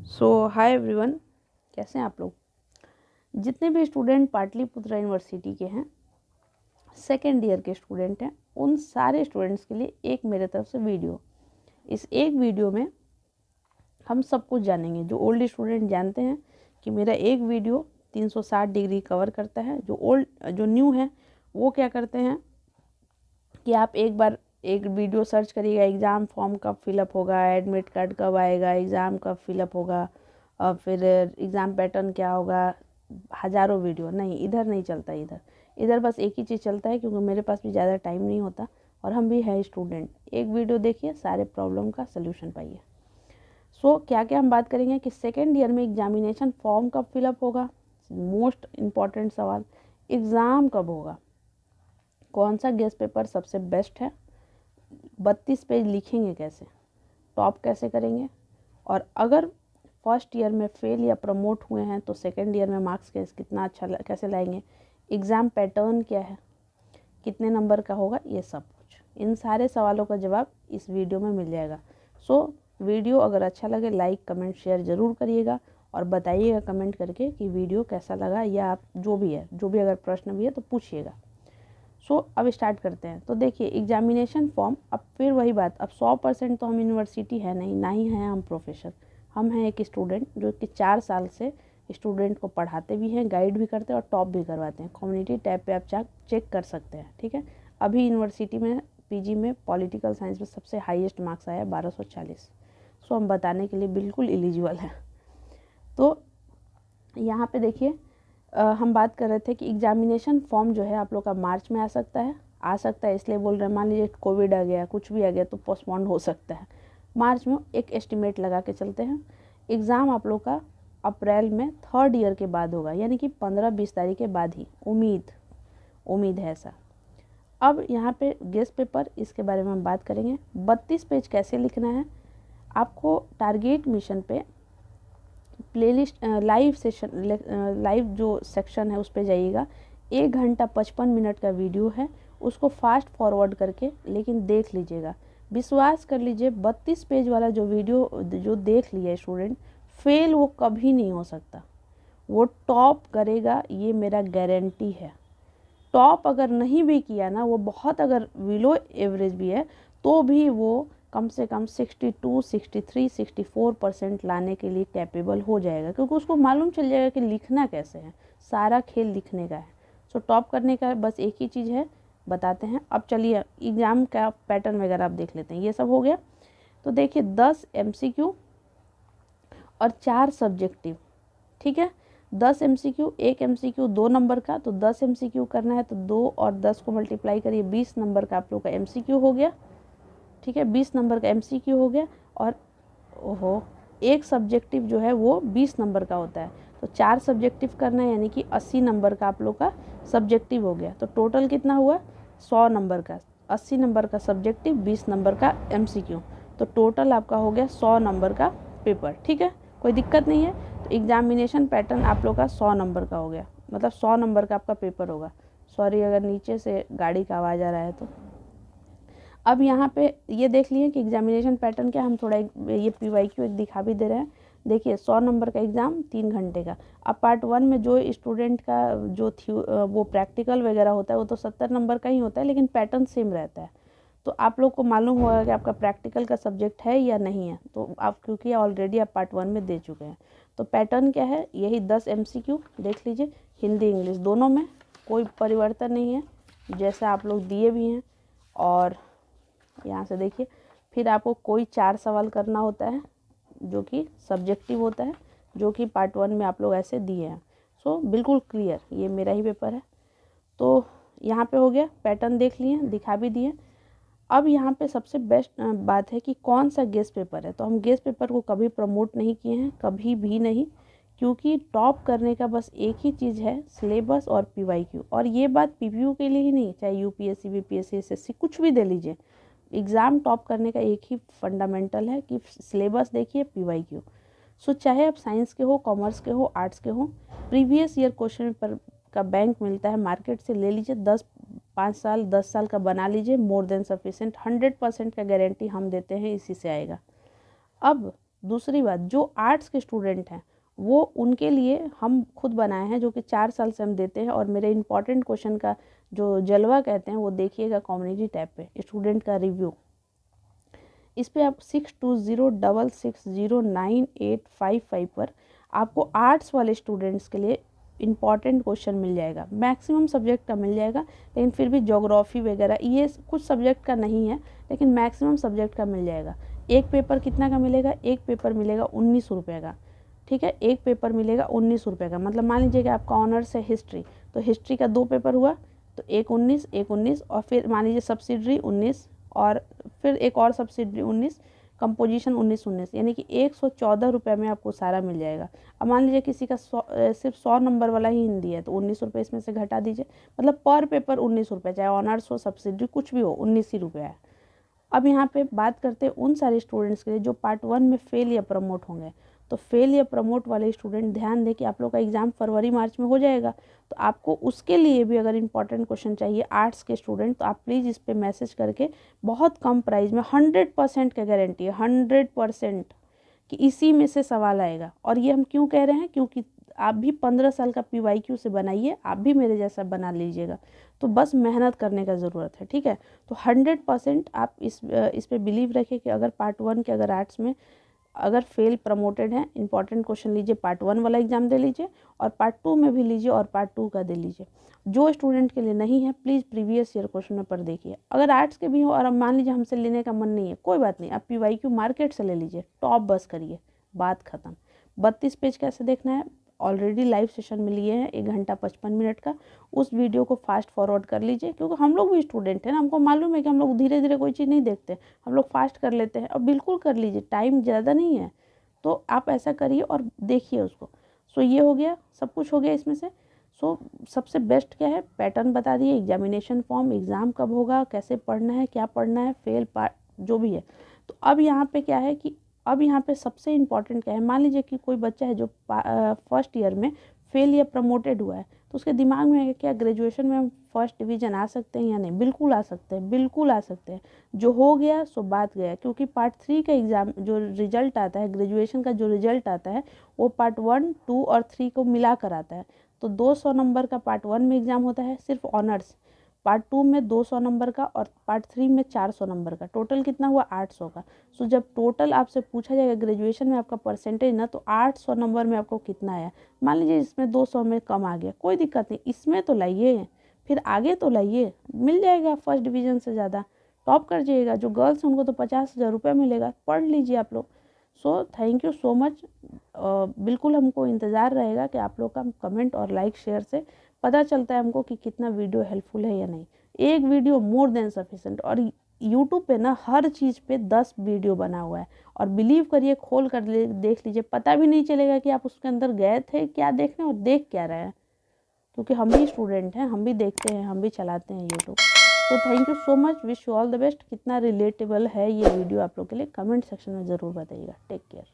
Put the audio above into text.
Hi everyone, कैसे हैं आप लोग। जितने भी स्टूडेंट पाटलिपुत्रा यूनिवर्सिटी के हैं, सेकेंड ईयर के स्टूडेंट हैं, उन सारे स्टूडेंट्स के लिए एक मेरे तरफ से वीडियो। इस एक वीडियो में हम सब कुछ जानेंगे। जो ओल्ड स्टूडेंट जानते हैं कि मेरा एक वीडियो 360 डिग्री कवर करता है, जो न्यू है वो क्या करते हैं कि आप एक बार एक वीडियो सर्च करिएगा, एग्ज़ाम फॉर्म कब फिलअप होगा, एडमिट कार्ड कब आएगा, एग्ज़ाम कब फिलअप होगा, और फिर एग्ज़ाम पैटर्न क्या होगा। हज़ारों वीडियो नहीं, इधर नहीं चलता। इधर बस एक ही चीज़ चलता है, क्योंकि मेरे पास भी ज़्यादा टाइम नहीं होता और हम भी है स्टूडेंट। एक वीडियो देखिए, सारे प्रॉब्लम का सल्यूशन पाइए। क्या क्या हम बात करेंगे कि सेकेंड ईयर में एग्जामिनेशन फॉर्म कब फिलअप होगा, मोस्ट इम्पॉर्टेंट सवाल। एग्ज़ाम कब होगा, कौन सा गेस्ट पेपर सबसे बेस्ट है, 32 पेज लिखेंगे कैसे, टॉप कैसे करेंगे, और अगर फर्स्ट ईयर में फेल या प्रमोट हुए हैं तो सेकेंड ईयर में मार्क्स कितना अच्छा कैसे लाएंगे, एग्ज़ाम पैटर्न क्या है, कितने नंबर का होगा, ये सब कुछ। इन सारे सवालों का जवाब इस वीडियो में मिल जाएगा। वीडियो अगर अच्छा लगे लाइक कमेंट शेयर ज़रूर करिएगा और बताइएगा कमेंट करके कि वीडियो कैसा लगा, या आप जो भी अगर प्रश्न भी है तो पूछिएगा। अब स्टार्ट करते हैं। तो देखिए, एग्जामिनेशन फॉर्म, अब फिर वही बात, अब 100% तो हम यूनिवर्सिटी है नहीं, ना ही हैं हम प्रोफेसर। हम हैं एक स्टूडेंट जो कि 4 साल से स्टूडेंट को पढ़ाते भी हैं, गाइड भी करते हैं और टॉप भी करवाते हैं। कम्युनिटी टैब पे आप चेक कर सकते हैं, ठीक है। अभी यूनिवर्सिटी में पीजी में पॉलिटिकल साइंस में सबसे हाईएस्ट मार्क्स आया 1240। हम बताने के लिए बिल्कुल एलिजिबल है। तो यहाँ पे देखिए, हम बात कर रहे थे कि एग्जामिनेशन फॉर्म जो है आप लोग का मार्च में आ सकता है, इसलिए बोल रहे हैं। मान लीजिए कोविड आ गया, कुछ भी आ गया तो पोस्टपोन हो सकता है। मार्च में एक एस्टिमेट लगा के चलते हैं। एग्ज़ाम आप लोग का अप्रैल में थर्ड ईयर के बाद होगा, यानी कि 15-20 तारीख के बाद ही, उम्मीद है ऐसा। अब यहाँ पे गेस्ट पेपर, इसके बारे में हम बात करेंगे। 32 पेज कैसे लिखना है आपको। टारगेट मिशन पे प्लेलिस्ट लाइव जो सेक्शन है उस पर जाइएगा। 1 घंटा 55 मिनट का वीडियो है, उसको फास्ट फॉरवर्ड करके लेकिन देख लीजिएगा। विश्वास कर लीजिए, 32 पेज वाला जो वीडियो जो देख लिया स्टूडेंट, फेल वो कभी नहीं हो सकता, वो टॉप करेगा, ये मेरा गारंटी है। टॉप अगर नहीं भी किया ना, वो बहुत अगर बिलो एवरेज भी है तो भी वो कम से कम 62, 63, 64% लाने के लिए कैपेबल हो जाएगा, क्योंकि उसको मालूम चल जाएगा कि लिखना कैसे है। सारा खेल लिखने का है। टॉप करने का बस एक ही चीज़ है, बताते हैं। अब चलिए एग्ज़ाम का पैटर्न वगैरह आप देख लेते हैं। ये सब हो गया। तो देखिए 10 MCQ और 4 सब्जेक्टिव, ठीक है। 10 MCQ, 1 MCQ 2 नंबर का, तो 10 MCQ करना है तो 2 और 10 को मल्टीप्लाई करिए, 20 नंबर का आप लोग का MCQ हो गया, ठीक है। 20 नंबर का MCQ हो गया। और एक सब्जेक्टिव जो है वो 20 नंबर का होता है, तो 4 सब्जेक्टिव करना है, यानी कि 80 नंबर का आप लोग का सब्जेक्टिव हो गया। तो टोटल कितना हुआ, 100 नंबर का, 80 नंबर का सब्जेक्टिव, 20 नंबर का MCQ, तो टोटल आपका हो गया 100 नंबर का पेपर, ठीक है। कोई दिक्कत नहीं है। तो एग्जामिनेशन पैटर्न आप लोग का 100 नंबर का हो गया, मतलब 100 नंबर का आपका पेपर होगा। सॉरी अगर नीचे से गाड़ी का आवाज़ आ रहा है तो। अब यहाँ पे ये देख लिए कि एग्जामिनेशन पैटर्न क्या, हम थोड़ा ये PYQ एक दिखा भी दे रहे हैं। देखिए 100 नंबर का एग्ज़ाम 3 घंटे का। अब पार्ट 1 में जो स्टूडेंट का जो वो प्रैक्टिकल वगैरह होता है वो तो 70 नंबर का ही होता है, लेकिन पैटर्न सेम रहता है। तो आप लोग को मालूम होगा कि आपका प्रैक्टिकल का सब्जेक्ट है या नहीं है, तो आप क्योंकि ऑलरेडी आप पार्ट 1 में दे चुके हैं। तो पैटर्न क्या है, यही 10 MCQ देख लीजिए, हिंदी इंग्लिश दोनों में कोई परिवर्तन नहीं है, जैसा आप लोग दिए भी हैं। और यहाँ से देखिए, फिर आपको कोई 4 सवाल करना होता है जो कि सब्जेक्टिव होता है, जो कि पार्ट 1 में आप लोग ऐसे दिए हैं। बिल्कुल क्लियर, ये मेरा ही पेपर है। तो यहाँ पे हो गया, पैटर्न देख लिए, दिखा भी दिए। अब यहाँ पे सबसे बेस्ट बात है कि कौन सा गेस्ट पेपर है। तो हम गेस्ट पेपर को कभी प्रमोट नहीं किए हैं, कभी भी नहीं, क्योंकि टॉप करने का बस एक ही चीज़ है, सिलेबस और PYQ। और ये बात PPU के लिए ही नहीं, चाहे UPSC BPSC SSC कुछ भी दे लीजिए, एग्ज़ाम टॉप करने का एक ही फंडामेंटल है कि सिलेबस देखिए, PYQ। चाहे आप साइंस के हो, कॉमर्स के हो, आर्ट्स के हो, प्रीवियस ईयर क्वेश्चन पेपर का बैंक मिलता है, मार्केट से ले लीजिए, 5 साल 10 साल का बना लीजिए, मोर देन सफिशेंट। 100% का गारंटी हम देते हैं, इसी से आएगा। अब दूसरी बात, जो आर्ट्स के स्टूडेंट हैं वो उनके लिए हम खुद बनाए हैं, जो कि 4 साल से हम देते हैं। और मेरे इंपॉर्टेंट क्वेश्चन का जो जलवा कहते हैं वो देखिएगा कम्युनिटी टैब पे, स्टूडेंट का रिव्यू। इस पे आप 6206609855 पर आपको आर्ट्स वाले स्टूडेंट्स के लिए इंपॉर्टेंट क्वेश्चन मिल जाएगा। मैक्सिमम सब्जेक्ट का मिल जाएगा, लेकिन फिर भी ज्योग्राफी वगैरह ये कुछ सब्जेक्ट का नहीं है, लेकिन मैक्सिमम सब्जेक्ट का मिल जाएगा। एक पेपर कितना का मिलेगा? एक पेपर मिलेगा 19 रुपये का, ठीक है। एक पेपर मिलेगा 19 रुपये का। मतलब मान लीजिए कि आपका ऑनर्स है हिस्ट्री, तो हिस्ट्री का 2 पेपर हुआ, तो एक 19 और फिर मान लीजिए सब्सिडरी 19 और फिर एक और सब्सिडरी 19, कंपोजिशन 19, यानी कि 114 रुपये में आपको सारा मिल जाएगा। अब मान लीजिए किसी का सिर्फ 100 नंबर वाला ही हिंदी है, तो 19 रुपये इसमें से घटा दीजिए। मतलब पर पेपर 19 रुपये, चाहे ऑनर्स हो सब्सिडरी कुछ भी हो, 19 ही रुपये है। अब यहाँ पे बात करते हैं उन सारे स्टूडेंट्स के लिए जो पार्ट 1 में फेल या प्रमोट होंगे। तो फेल या प्रमोट वाले स्टूडेंट ध्यान दें कि आप लोग का एग्ज़ाम फरवरी मार्च में हो जाएगा, तो आपको उसके लिए भी अगर इंपॉर्टेंट क्वेश्चन चाहिए आर्ट्स के स्टूडेंट, तो आप प्लीज़ इस पर मैसेज करके, बहुत कम प्राइस में 100% का गारंटी है, 100% कि इसी में से सवाल आएगा। और ये हम क्यों कह रहे हैं? क्योंकि आप भी 15 साल का PYQ से बनाइए, आप भी मेरे जैसा बना लीजिएगा, तो बस मेहनत करने का ज़रूरत है, ठीक है। तो 100% आप इस पे बिलीव रखें कि अगर पार्ट 1 के अगर आर्ट्स में अगर फेल प्रमोटेड है, इंपॉर्टेंट क्वेश्चन लीजिए, पार्ट 1 वाला एग्जाम दे लीजिए और पार्ट 2 में भी लीजिए और पार्ट 2 का दे लीजिए। जो स्टूडेंट के लिए नहीं है please previous year question paper देखिए। अगर आर्ट्स के भी हो और अब मान लीजिए हमसे लेने का मन नहीं है, कोई बात नहीं, आप PYQ मार्केट से ले लीजिए, टॉप बस करिए, बात ख़त्म। 32 पेज कैसे देखना है ऑलरेडी लाइव सेशन में लिए हैं 1 घंटा 55 मिनट का, उस वीडियो को फास्ट फॉरवर्ड कर लीजिए, क्योंकि हम लोग भी स्टूडेंट हैं ना, हमको मालूम है कि हम लोग धीरे धीरे कोई चीज़ नहीं देखते, हम लोग फास्ट कर लेते हैं। और बिल्कुल कर लीजिए, टाइम ज़्यादा नहीं है, तो आप ऐसा करिए और देखिए उसको। सो ये हो गया, सब कुछ हो गया इसमें से। सो सबसे बेस्ट क्या है, पैटर्न बता दिए, एग्जामिनेशन फॉर्म, एग्ज़ाम कब होगा, कैसे पढ़ना है, क्या पढ़ना है, फेल पार्ट जो भी है। तो अब यहाँ पे क्या है कि अब यहाँ पे सबसे इम्पॉर्टेंट क्या है, मान लीजिए कि कोई बच्चा है जो फर्स्ट ईयर में फेल या प्रमोटेड हुआ है, तो उसके दिमाग में है क्या ग्रेजुएशन में हम फर्स्ट डिवीज़न आ सकते हैं या नहीं? बिल्कुल आ सकते हैं, बिल्कुल आ सकते हैं। जो हो गया सो बात गया, क्योंकि पार्ट 3 का एग्ज़ाम जो रिजल्ट आता है, ग्रेजुएशन का जो रिजल्ट आता है, वो पार्ट 1, 2 और 3 को मिला कर आता है। तो 200 नंबर का पार्ट 1 में एग्ज़ाम होता है सिर्फ ऑनर्स, पार्ट 2 में 200 नंबर का और पार्ट 3 में 400 नंबर का, टोटल कितना हुआ 800 का। सो जब टोटल आपसे पूछा जाएगा ग्रेजुएशन में आपका परसेंटेज ना, तो 800 नंबर में आपको कितना आया। मान लीजिए इसमें 200 में कम आ गया, कोई दिक्कत नहीं, इसमें तो लाइए, फिर आगे तो लाइए, मिल जाएगा फर्स्ट डिवीज़न से ज़्यादा, टॉप कर जाइएगा। जो गर्ल्स हैं उनको तो 50,000 रुपये मिलेगा, पढ़ लीजिए आप लोग। So thank you so much. बिल्कुल हमको इंतज़ार रहेगा कि आप लोग का कमेंट और लाइक शेयर से पता चलता है हमको कि कितना वीडियो हेल्पफुल है या नहीं। एक वीडियो मोर देन सफिशेंट। और यूट्यूब पे ना हर चीज़ पे 10 वीडियो बना हुआ है, और बिलीव करिए खोल कर देख लीजिए, पता भी नहीं चलेगा कि आप उसके अंदर गए थे क्या देखने और देख क्या रहे हैं, क्योंकि हम भी स्टूडेंट हैं, हम भी देखते हैं, हम भी चलाते हैं यूट्यूब। तो thank you so much, wish you all the best. कितना रिलेटेबल है ये वीडियो आप लोग के लिए कमेंट सेक्शन में ज़रूर बताइएगा। Take care.